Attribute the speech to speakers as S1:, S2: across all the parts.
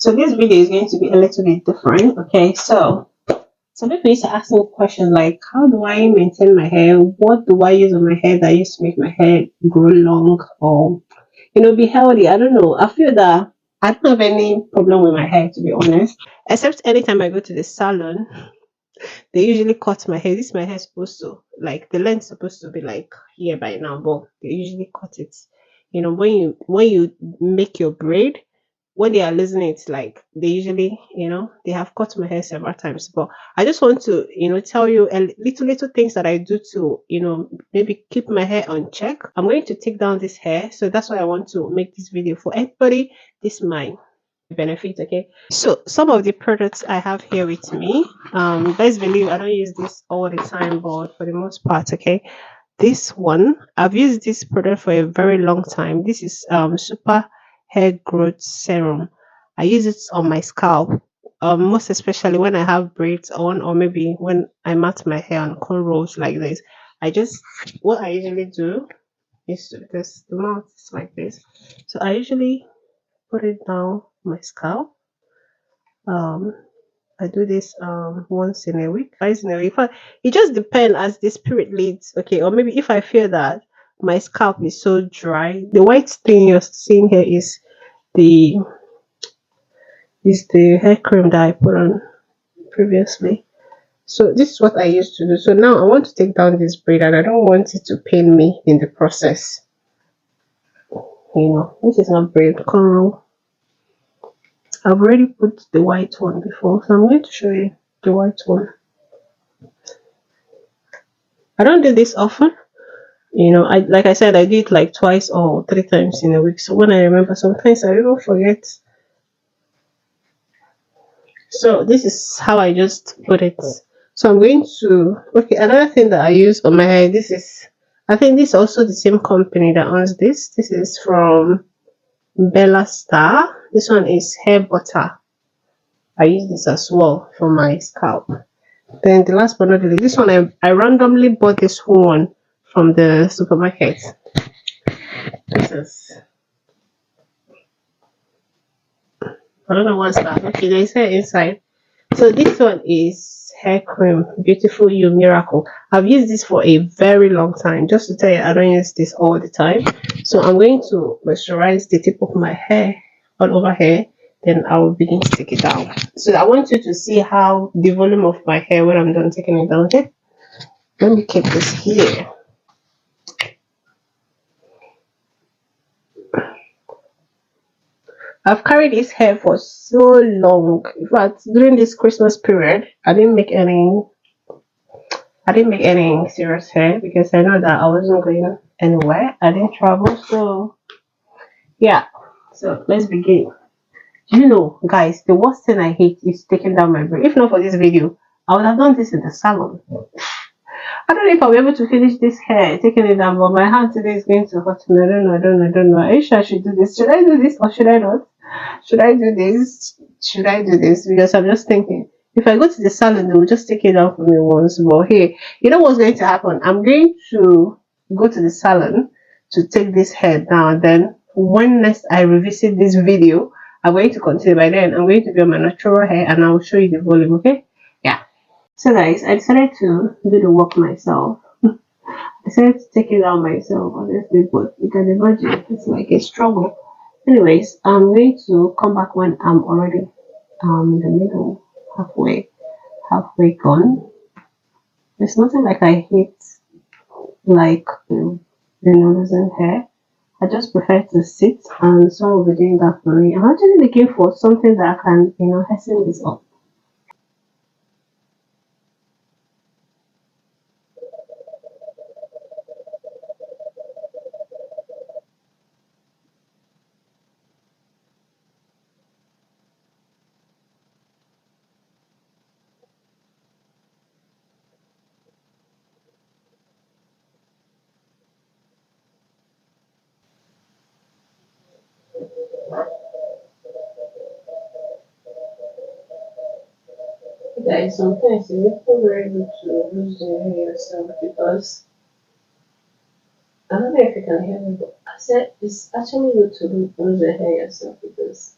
S1: So this video is going to be a little bit different. Okay, so some people used to ask me questions like, how do I maintain my hair? What do I use on my hair that used to make my hair grow long or be healthy? I don't know. I feel that I don't have any problem with my hair, to be honest. Except anytime I go to the salon, they usually cut my hair. This my hair is supposed to like the length supposed to be like here by now, but they usually cut it. When you make your braid, when they are losing it, like they usually, they have cut my hair several times. But I just want to, tell you a little things that I do to, maybe keep my hair on check. I'm going to take down this hair, so that's why I want to make this video for everybody. This might benefit. Okay, so some of the products I have here with me, best believe I don't use this all the time, but for the most part, okay, this one I've used this product for a very long time. This is super hair growth serum. I use it on my scalp, most especially when I have braids on, or maybe when I mat my hair on cornrows like this. I just What I usually do is because the mouth is like this, so I usually put it down my scalp. um I do this once in a week, twice in a week. But it just depends as the spirit leads. Okay, or maybe if I feel that my scalp is so dry, the white thing you're seeing here the is the hair cream that I put on previously. So this is what I used to do. So now I want to take down this braid and I don't want it to pain me in the process. This is not braid, cornrow. I've already put the white one before, so I'm going to show you the white one. I don't do this often. I like I said, I do it like twice or three times in a week. So when I remember, sometimes I even forget. So this is how I just put it. So I'm going to another thing that I use on my hair. I think this is also the same company that owns this. This is from Bella Star. This one is hair butter. I use this as well for my scalp. Then the last but not the least, this one I randomly bought this one from the supermarket. This is I don't know what's that. Okay, there's hair inside. So this one is hair cream, beautiful you miracle. I've used this for a very long time. Just to tell you, I don't use this all the time. So I'm going to moisturize the tip of my hair all over here. Then I will begin to take it down. So I want you to see how the volume of my hair when I'm done taking it down. Okay, let me keep this here. I've carried this hair for so long. In fact, during this Christmas period, I didn't make any serious hair because I know that I wasn't going anywhere. I didn't travel, so yeah. So let's begin. Guys, the worst thing I hate is taking down my braid. If not for this video, I would have done this in the salon. I don't know if I'll be able to finish this hair, taking it down, but my hand today is going to hurt me. I don't know. Are you sure I should do this? Should I do this or should I not? Should I do this? Should I do this? Because I'm just thinking, if I go to the salon, they will just take it down for me once. But hey, you know what's going to happen? I'm going to go to the salon to take this hair down. Then when next I revisit this video, I'm going to continue. By then, I'm going to be on my natural hair and I'll show you the volume. Okay? Yeah. So guys, I decided to do the work myself. I decided to take it down myself, honestly, but you can imagine it's like a struggle. Anyways, I'm going to come back when I'm already in the middle, halfway gone. There's nothing like I hate like losing hair. I just prefer to sit and someone will be doing that for me. I'm actually looking for something that I can, hasten this up. Guys, sometimes it's very good to lose the hair yourself because I don't know if you can hear me, but I said it's actually good to lose the hair yourself because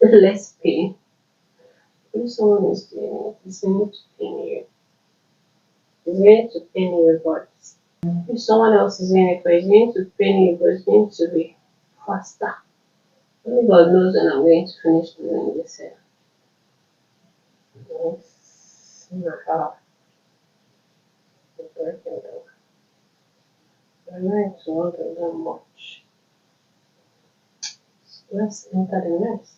S1: less pain. If someone is doing it, it's going to pain you. It's going to pain you, but if someone else is doing it, but it's going to pain you, but it's going to be faster. Only God knows when I'm going to finish doing this here. Yes. Nah, it's working though. I'm not to want to do much. Let's enter the next.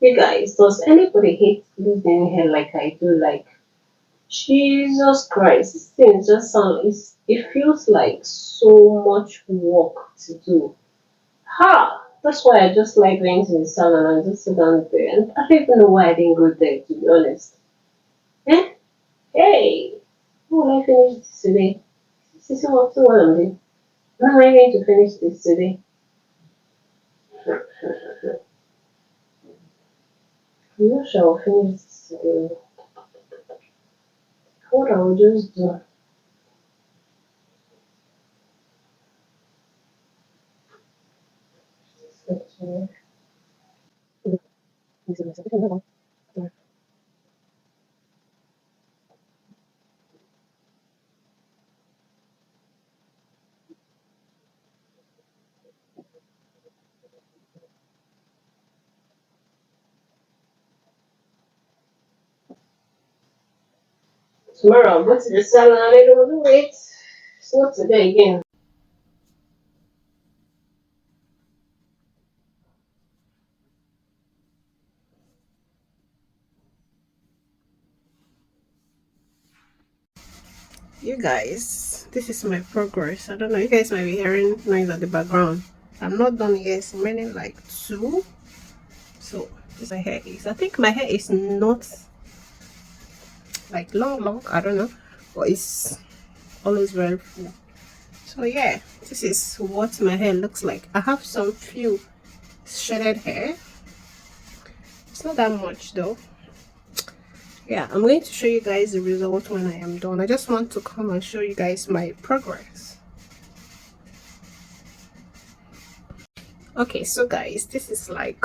S1: You guys, does anybody hate losing hair like I do? Like, Jesus Christ, this thing just sounds, it feels like so much work to do. Ha! That's why I just like going to the salon and just sit down there. And I don't even know why I didn't go there, to be honest. Eh? Hey! Who will I finish this today? This is what I'm doing. When am I going to finish this today? I'm not sure I'll finish this today. What I'll just do. Tomorrow I'll go to the salon and I don't do it. It's not today again. You guys, this is my progress. I don't know, you guys might be hearing noise at the background. I'm not done yet, it's remaining like 2. So this my hair is. I think my hair is not like long, I don't know, but it's always very full. So yeah, this is what my hair looks like. I have some few shredded hair. It's not that much though. Yeah, I'm going to show you guys the result when I am done. I just want to come and show you guys my progress. Okay, so guys, this is like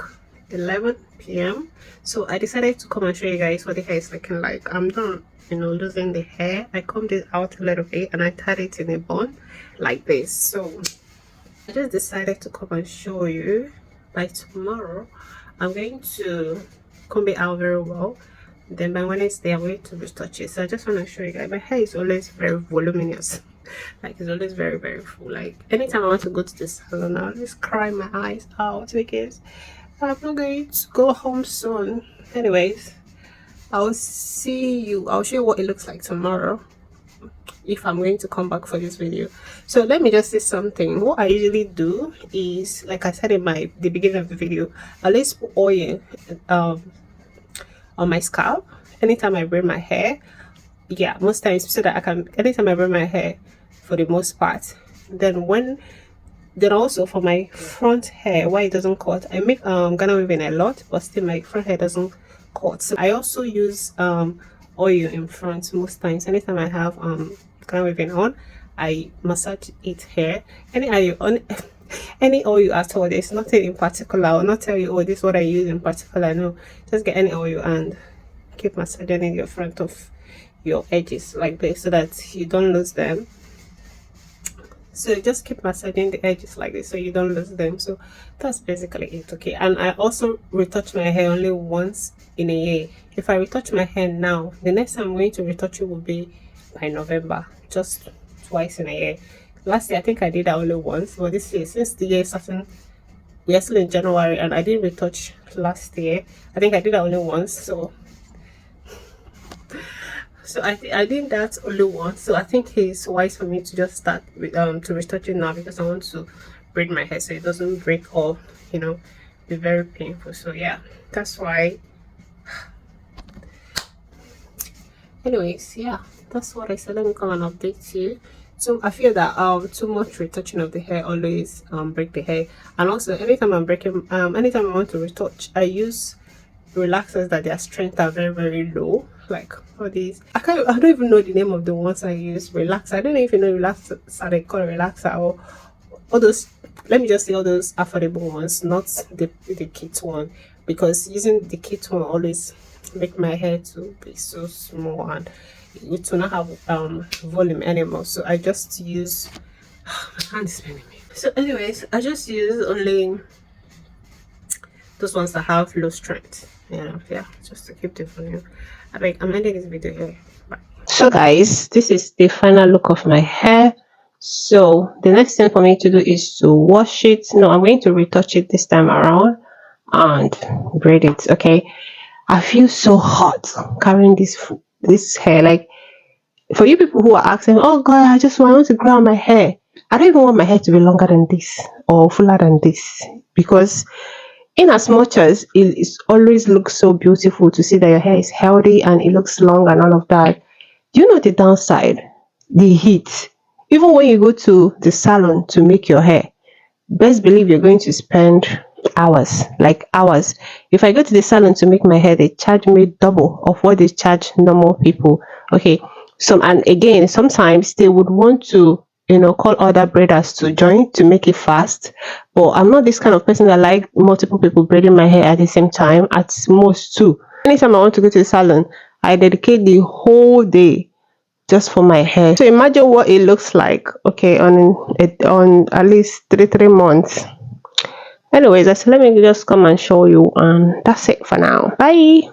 S1: 11 p.m. so I decided to come and show you guys what the hair is looking like. I'm done, losing the hair. I combed it out a little bit and I tied it in a bun like this. So I just decided to come and show you. By tomorrow I'm going to comb it out very well, then by Wednesday I'm going to retouch it. So I just want to show you guys, my hair is always very voluminous. Like, it's always very full. Like, anytime I want to go to the salon, I always cry my eyes out because I'm not going to go home soon. Anyways, I'll show you what it looks like tomorrow if I'm going to come back for this video. So let me just say something. What I usually do is, like I said in the beginning of the video, I always put oil on my scalp anytime I braid my hair. Yeah, most times, so that I can, anytime I braid my hair for the most part. Then also for my front hair, why it doesn't cut, I make Ghana weaving a lot, but still my front hair doesn't cut. So I also use oil in front most times. Anytime I have Ghana weaving on, I massage it here. Any oil on any oil at all. There's nothing in particular. I'll not tell you, oh, this is what I use in particular. No, just get any oil and keep massaging in your front of your edges like this so that you don't lose them. So just keep massaging the edges like this so you don't lose them. So that's basically it. Okay, and I also retouch my hair only once in a year. If I retouch my hair now, the next time I'm going to retouch it will be by November, just twice in a year. Last year I think I did that only once, but this year, since the year starting, we are still in January and I didn't retouch last year. I think I did that only once. So I did that only once, so I think it's wise for me to just start with to retouch it now, because I want to braid my hair so it doesn't break or be very painful. So yeah, that's why. Anyways, yeah, that's what I said. Let me come and update you. So I feel that too much retouching of the hair always break the hair. And also anytime I'm breaking anytime I want to retouch, I use relaxers that their strength are very low, like all these. I don't even know the name of the ones I use. Relaxer, I don't know if you know relaxer, they call relaxer, or all those, let me just say all those affordable ones, not the kit one, because using the kit one always make my hair to be so small and it will not have volume anymore. So I just use my hand is spinning me. So anyways, I just use only those ones that have low strength, yeah, just to keep the volume. I'm ending this video here. Bye. So guys, this is the final look of my hair. So the next thing for me to do is to wash it. No, I'm going to retouch it this time around and braid it. Okay, I feel so hot carrying this hair. Like, for you people who are asking, oh god, I want to grow out my hair, I don't even want my hair to be longer than this or fuller than this, because in as much as it is always looks so beautiful to see that your hair is healthy and it looks long and all of that, do you know the downside? The heat. Even when you go to the salon to make your hair, best believe you're going to spend hours, like hours. If I go to the salon to make my hair, they charge me double of what they charge normal people. Okay, so and again, sometimes they would want to, call other braiders to join to make it fast, but I'm not this kind of person that like multiple people braiding my hair at the same time, at most two. Anytime I want to go to the salon, I dedicate the whole day just for my hair. So imagine what it looks like, okay, on at least 3 months. Anyways, I said let me just come and show you, and that's it for now. Bye.